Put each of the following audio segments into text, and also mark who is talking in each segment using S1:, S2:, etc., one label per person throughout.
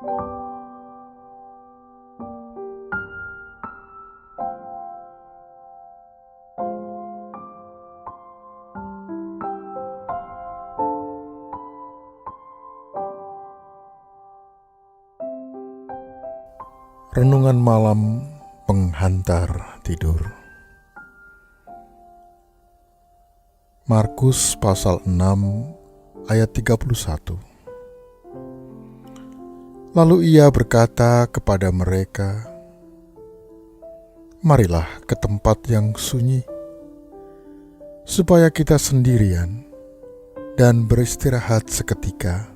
S1: Renungan malam penghantar tidur. Markus pasal 6 ayat 31. Lalu ia berkata kepada mereka, "Marilah ke tempat yang sunyi, supaya kita sendirian dan beristirahat seketika.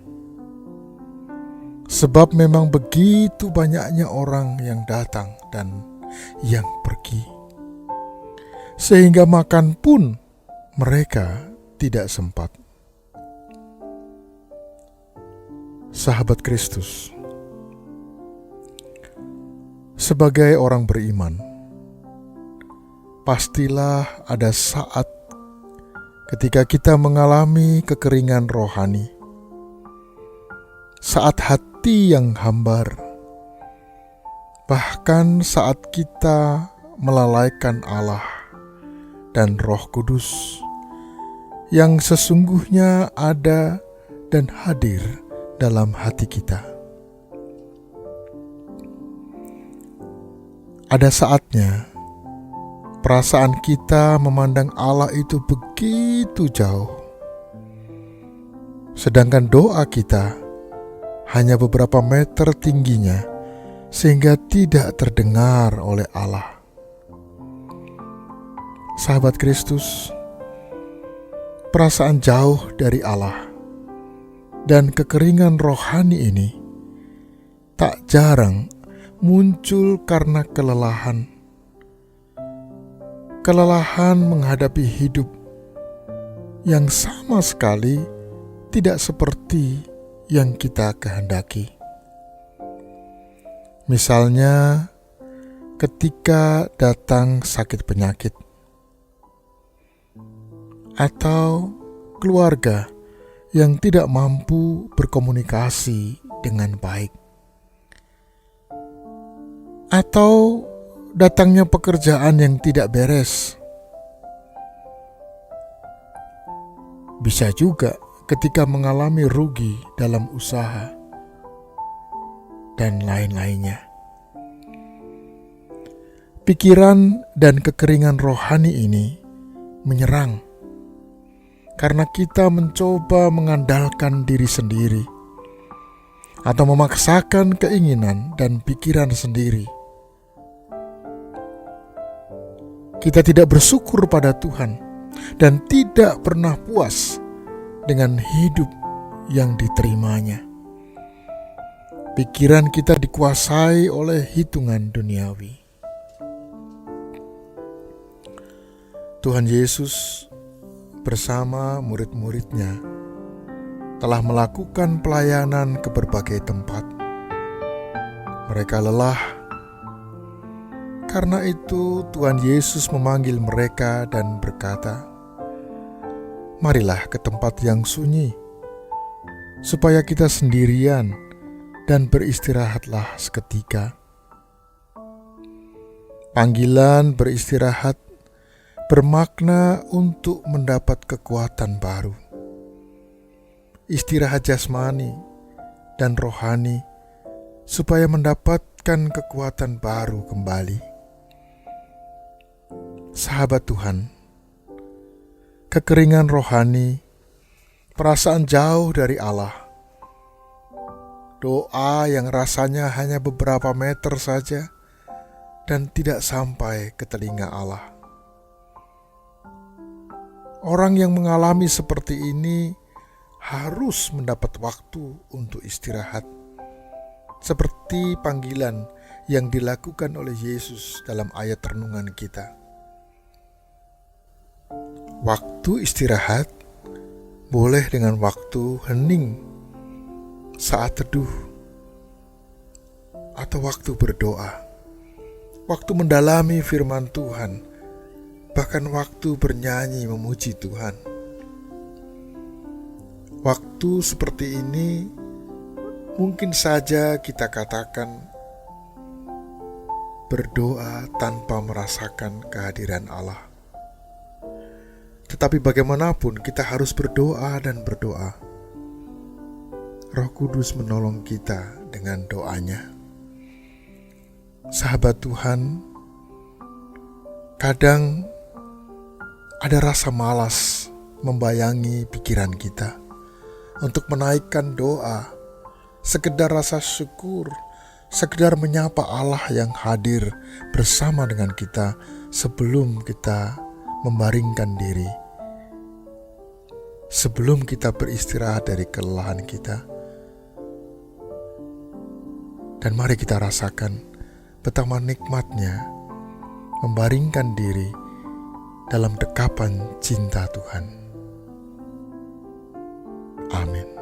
S1: Sebab memang begitu banyaknya orang yang datang dan yang pergi, sehingga makan pun mereka tidak sempat." Sahabat Kristus, sebagai orang beriman, pastilah ada saat ketika kita mengalami kekeringan rohani, saat hati yang hambar, bahkan saat kita melalaikan Allah dan Roh Kudus yang sesungguhnya ada dan hadir dalam hati kita. Ada saatnya perasaan kita memandang Allah itu begitu jauh, sedangkan doa kita hanya beberapa meter tingginya sehingga tidak terdengar oleh Allah. Sahabat Kristus, perasaan jauh dari Allah dan kekeringan rohani ini tak jarang muncul karena kelelahan menghadapi hidup yang sama sekali tidak seperti yang kita kehendaki. Misalnya, ketika datang sakit penyakit, atau keluarga yang tidak mampu berkomunikasi dengan baik, atau datangnya pekerjaan yang tidak beres. Bisa juga ketika mengalami rugi dalam usaha, dan lain-lainnya. Pikiran dan kekeringan rohani ini menyerang karena kita mencoba mengandalkan diri sendiri atau memaksakan keinginan dan pikiran sendiri. Kita tidak bersyukur pada Tuhan dan tidak pernah puas dengan hidup yang diterimanya. Pikiran kita dikuasai oleh hitungan duniawi. Tuhan Yesus bersama murid-muridnya telah melakukan pelayanan ke berbagai tempat. Mereka lelah. Karena itu Tuhan Yesus memanggil mereka dan berkata, "Marilah ke tempat yang sunyi, supaya kita sendirian dan beristirahatlah seketika." Panggilan beristirahat bermakna untuk mendapat kekuatan baru. Istirahat jasmani dan rohani supaya mendapatkan kekuatan baru kembali. Sahabat Tuhan, kekeringan rohani, perasaan jauh dari Allah, doa yang rasanya hanya beberapa meter saja dan tidak sampai ke telinga Allah. Orang yang mengalami seperti ini harus mendapat waktu untuk istirahat, seperti panggilan yang dilakukan oleh Yesus dalam ayat renungan kita. Waktu istirahat boleh dengan waktu hening saat teduh, atau waktu berdoa, waktu mendalami firman Tuhan, bahkan waktu bernyanyi memuji Tuhan. Waktu seperti ini Mungkin saja kita katakan berdoa tanpa merasakan kehadiran Allah. Tetapi bagaimanapun kita harus berdoa dan berdoa. Roh Kudus menolong kita dengan doanya. Sahabat Tuhan, kadang ada rasa malas membayangi pikiran kita untuk menaikkan doa, sekedar rasa syukur, sekedar menyapa Allah yang hadir bersama dengan kita sebelum kita membaringkan diri, sebelum kita beristirahat dari kelelahan kita. Dan mari kita rasakan betapa nikmatnya membaringkan diri dalam dekapan cinta Tuhan. Amin.